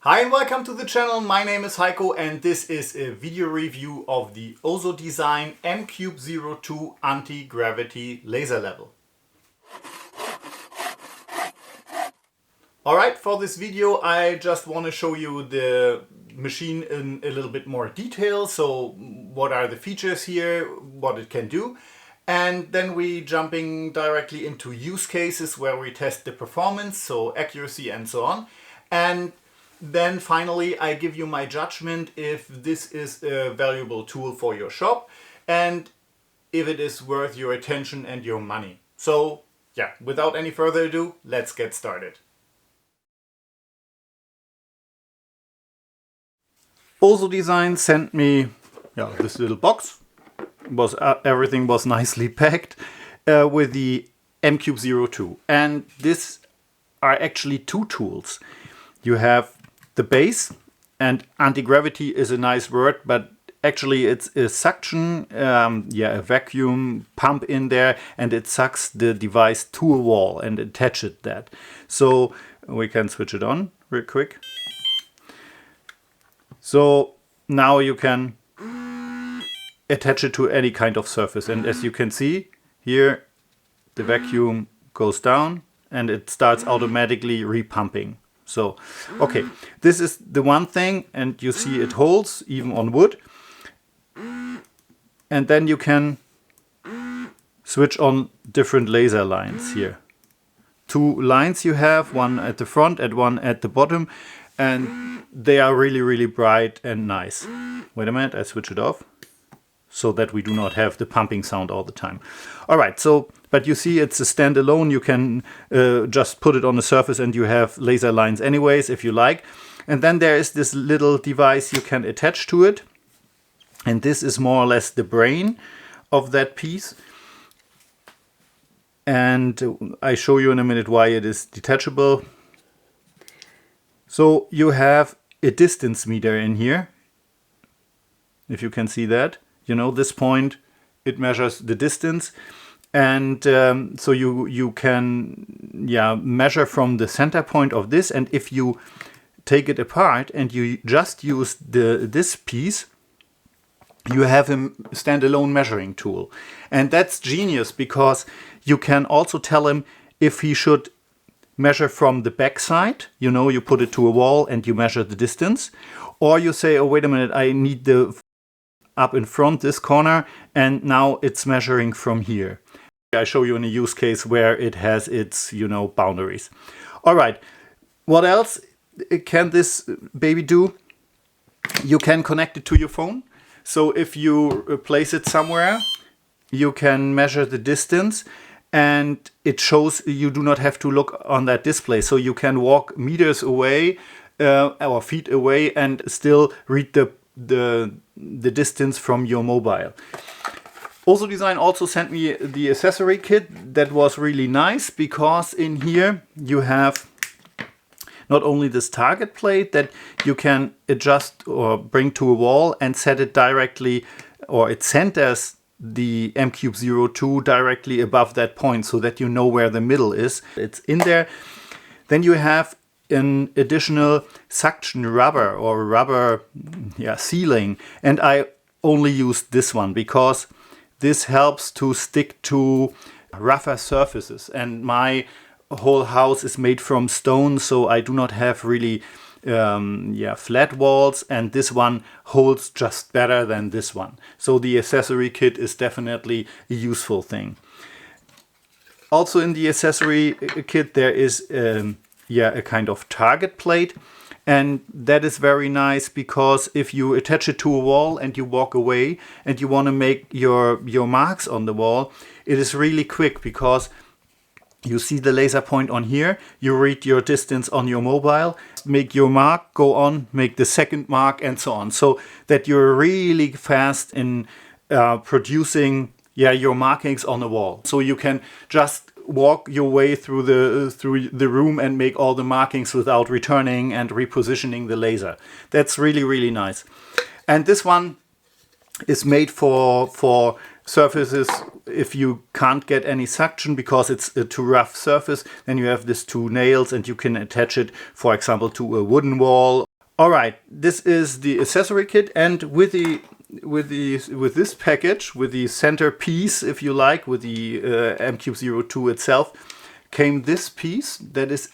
Hi and welcome to the channel. My name is Heiko and this is a video review of the Hozo Design M-Cube 02 anti-gravity laser level. Alright, for this video I just want to show you the machine in a little bit more detail. So what are the features here, what it can do. And then we jumping directly into use cases where we test the performance, so accuracy and so on. And then finally I give you my judgment if this is a valuable tool for your shop and if it is worth your attention and your money. So yeah, without any further ado, let's get started. Hozo Design sent me this little box. Everything was nicely packed with the M-Cube 02. And these are actually two tools. You have the base, and anti-gravity is a nice word, but actually it's a suction, a vacuum pump in there, and it sucks the device to a wall and attaches that. So we can switch it on real quick. So now you can attach it to any kind of surface, and as you can see here, the vacuum goes down and it starts automatically repumping. So, okay, this is the one thing, and you see it holds even on wood. And then you can switch on different laser lines here. Two lines you have, one at the front and one at the bottom, and they are really bright and nice. Wait a minute, I switch it off so that we do not have the pumping sound all the time. All right, so, but you see it's a standalone. You can just put it on the surface and you have laser lines anyways, if you like. And then there is this little device you can attach to it. And this is more or less the brain of that piece. And I show you in a minute why it is detachable. So you have a distance meter in here, if you can see that. You know, this point, it measures the distance. And so you can measure from the center point of this. And if you take it apart and you just use this piece, you have a standalone measuring tool. And that's genius, because you can also tell him if he should measure from the back side. You know, you put it to a wall and you measure the distance. Or you say, oh, wait a minute, I need the up in front, this corner, and now it's measuring from here. I show you in a use case where it has its, boundaries. All right, what else can this baby do? You can connect it to your phone. So if you place it somewhere, you can measure the distance, and it shows you do not have to look on that display. So you can walk meters away or feet away and still read the distance from your mobile. Hozo Design also sent me the accessory kit. That was really nice, because in here you have not only this target plate that you can adjust or bring to a wall and set it directly, or it centers the M-Cube 02 directly above that point so that you know where the middle is. It's in there. Then you have an additional suction rubber or rubber sealing, and I only used this one because this helps to stick to rougher surfaces, and my whole house is made from stone, so I do not have really flat walls, and this one holds just better than this one. So the accessory kit is definitely a useful thing. Also in the accessory kit there is a kind of target plate, and that is very nice, because if you attach it to a wall and you walk away and you want to make your marks on the wall, it is really quick, because you see the laser point on here, you read your distance on your mobile, make your mark, go on, make the second mark, and so on, so that you're really fast in producing your markings on the wall. So you can just walk your way through the room and make all the markings without returning and repositioning the laser. That's really nice. And this one is made for surfaces if you can't get any suction because it's a too rough surface. Then you have these two nails and you can attach it, for example, to a wooden wall. All right, this is the accessory kit, and with this package, with the center piece, if you like, with the M-Cube 02 itself, came this piece that is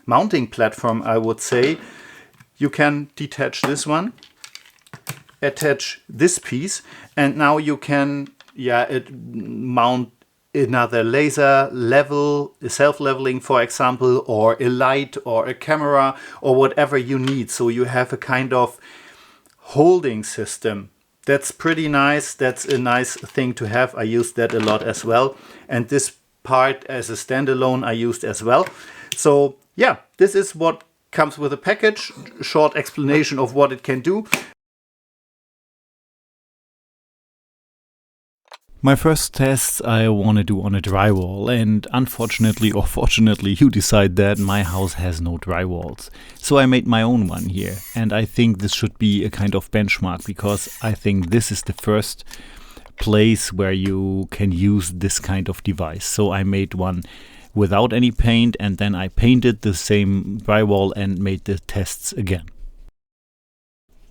mounting platform, I would say. You can detach this one, attach this piece, and now you can mount another laser level, self-leveling, for example, or a light or a camera or whatever you need. So you have a kind of holding system. That's pretty nice. That's a nice thing to have. I used that a lot as well. And this part as a standalone I used as well. So yeah, this is what comes with a package. Short explanation of what it can do. My first tests I want to do on a drywall, and unfortunately or fortunately you decide that my house has no drywalls. So I made my own one here, and I think this should be a kind of benchmark, because I think this is the first place where you can use this kind of device. So I made one without any paint, and then I painted the same drywall and made the tests again.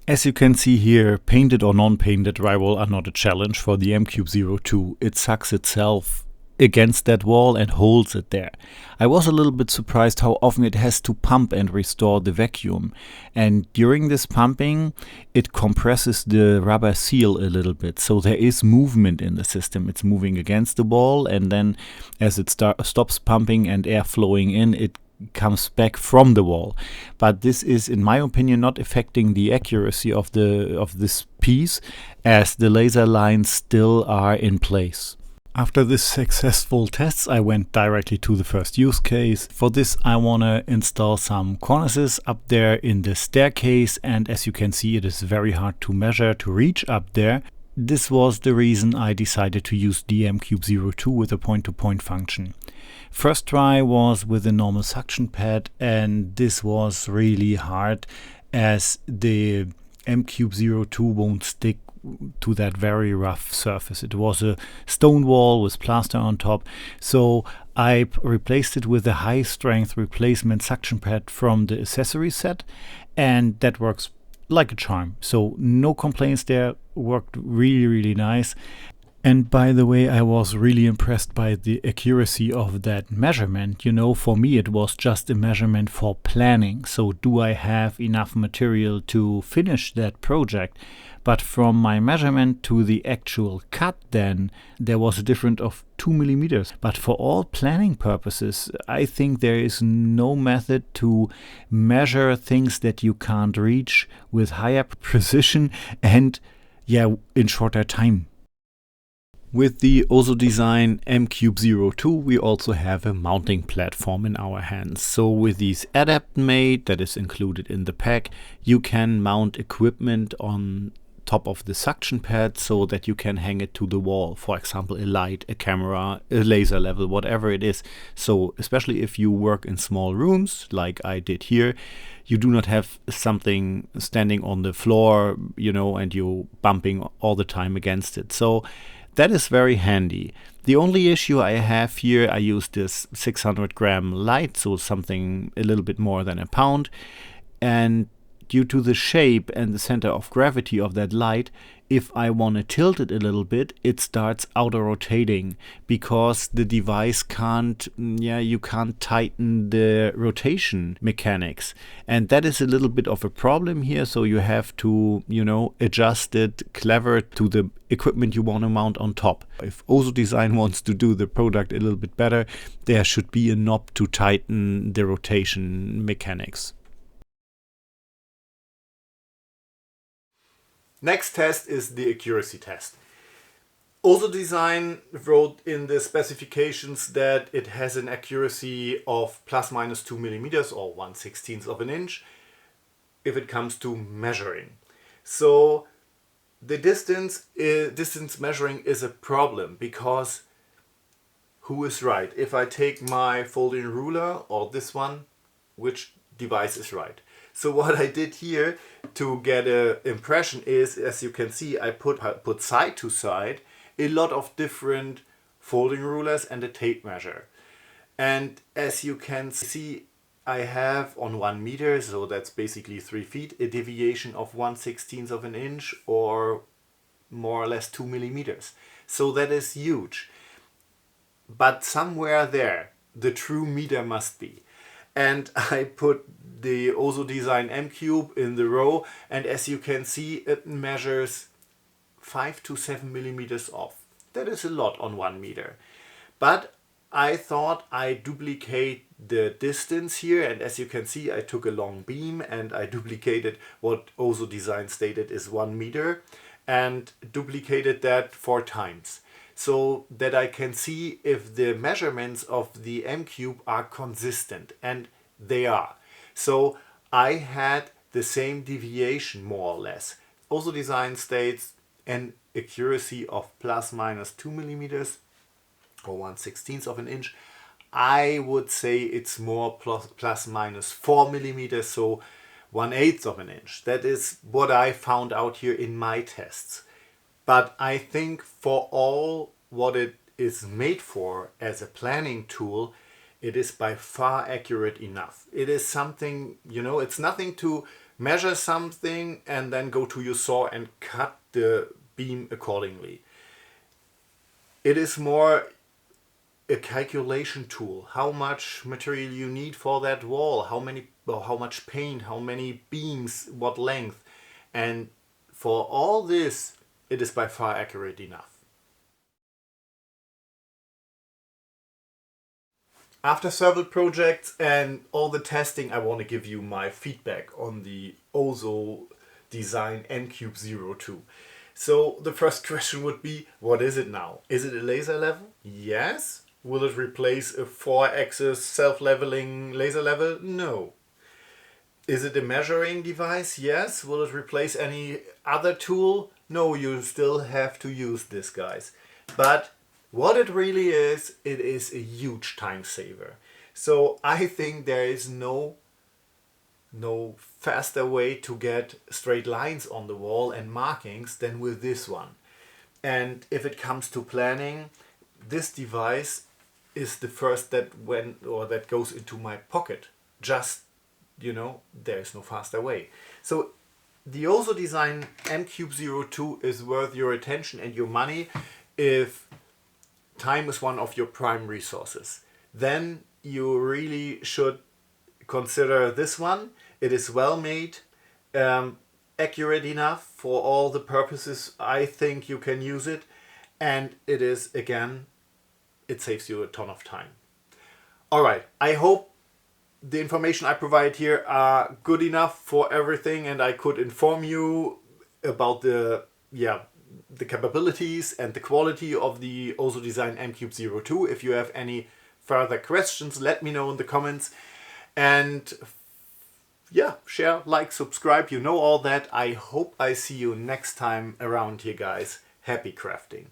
As you can see here, painted or non-painted drywall are not a challenge for the M-Cube 02. It sucks itself against that wall and holds it there. I was a little bit surprised how often it has to pump and restore the vacuum. And during this pumping, it compresses the rubber seal a little bit. So there is movement in the system. It's moving against the wall, and then as it stops pumping and air flowing in, it comes back from the wall. But this is, in my opinion, not affecting the accuracy of this piece, as the laser lines still are in place. After this successful tests, I went directly to the first use case. For this, I want to install some cornices up there in the staircase, and as you can see, it is very hard to measure to reach up there. This was the reason I decided to use the M-Cube 02 with a point-to-point function. First try was with a normal suction pad, and this was really hard as the M-Cube 02 won't stick to that very rough surface. It was a stone wall with plaster on top, so I replaced it with a high strength replacement suction pad from the accessory set, and that works like a charm. So no complaints there, worked really nice. And by the way, I was really impressed by the accuracy of that measurement. You know, for me it was just a measurement for planning. So do I have enough material to finish that project? But from my measurement to the actual cut, then there was a difference of 2 millimeters. But for all planning purposes, I think there is no method to measure things that you can't reach with higher precision and in shorter time. With the Hozo Design M-Cube 02, we also have a mounting platform in our hands. So with these adapt made, that is included in the pack, you can mount equipment on top of the suction pad so that you can hang it to the wall. For example, a light, a camera, a laser level, whatever it is. So especially if you work in small rooms like I did here, you do not have something standing on the floor, you know, and you bumping all the time against it. So that is very handy. The only issue I have here, I use this 600 gram light, so something a little bit more than a pound. And due to the shape and the center of gravity of that light, if I want to tilt it a little bit, it starts auto-rotating because the device you can't tighten the rotation mechanics. And that is a little bit of a problem here, so you have to, adjust it clever to the equipment you want to mount on top. If Hozo Design wants to do the product a little bit better, there should be a knob to tighten the rotation mechanics. Next test is the accuracy test. Hozo Design wrote in the specifications that it has an accuracy of plus minus 2 millimeters or 1/16 of an inch if it comes to measuring. So the distance measuring is a problem because who is right? If I take my folding ruler or this one, which device is right? So what I did here to get an impression is, as you can see, I put side to side a lot of different folding rulers and a tape measure. And as you can see, I have on 1 meter, so that's basically 3 feet, a deviation of 1/16 of an inch, or more or less 2 millimeters. So that is huge. But somewhere there, the true meter must be. And I put the Hozo Design M-Cube in the row, and as you can see, it measures 5 to 7 millimeters off. That is a lot on 1 meter. But I thought I duplicate the distance here, and as you can see, I took a long beam and I duplicated what Hozo Design stated is 1 meter and duplicated that 4 times, so that I can see if the measurements of the M-Cube are consistent, and they are. So I had the same deviation more or less. Hozo Design states an accuracy of plus minus 2 millimeters or 1/16 of an inch. I would say it's more plus minus 4 millimeters, so 1/8 of an inch. That is what I found out here in my tests. But I think for all what it is made for as a planning tool, it is by far accurate enough. It is something, you know, it's nothing to measure something and then go to your saw and cut the beam accordingly. It is more a calculation tool. How much material you need for that wall, how much paint, how many beams, what length. And for all this, it is by far accurate enough. After several projects and all the testing, I want to give you my feedback on the Hozo Design M-Cube 02. So the first question would be, what is it now? Is it a laser level? Yes. Will it replace a 4-axis self-leveling laser level? No. Is it a measuring device? Yes. Will it replace any other tool? No, you still have to use this, guys. But what it really is, it is a huge time saver. So I think there is no faster way to get straight lines on the wall and markings than with this one. And if it comes to planning, this device is the first that goes into my pocket. Just, you know, there is no faster way. So the Hozo Design M-Cube 02 is worth your attention and your money if time is one of your prime resources. Then you really should consider this one. It is well made, accurate enough for all the purposes I think you can use it, and it is, again, it saves you a ton of time. Alright, I hope the information I provide here are good enough for everything, and I could inform you about the capabilities and the quality of the Hozo Design M-Cube 02. If you have any further questions, let me know in the comments. And yeah, share, like, subscribe, you know all that. I hope I see you next time around here, guys. Happy crafting.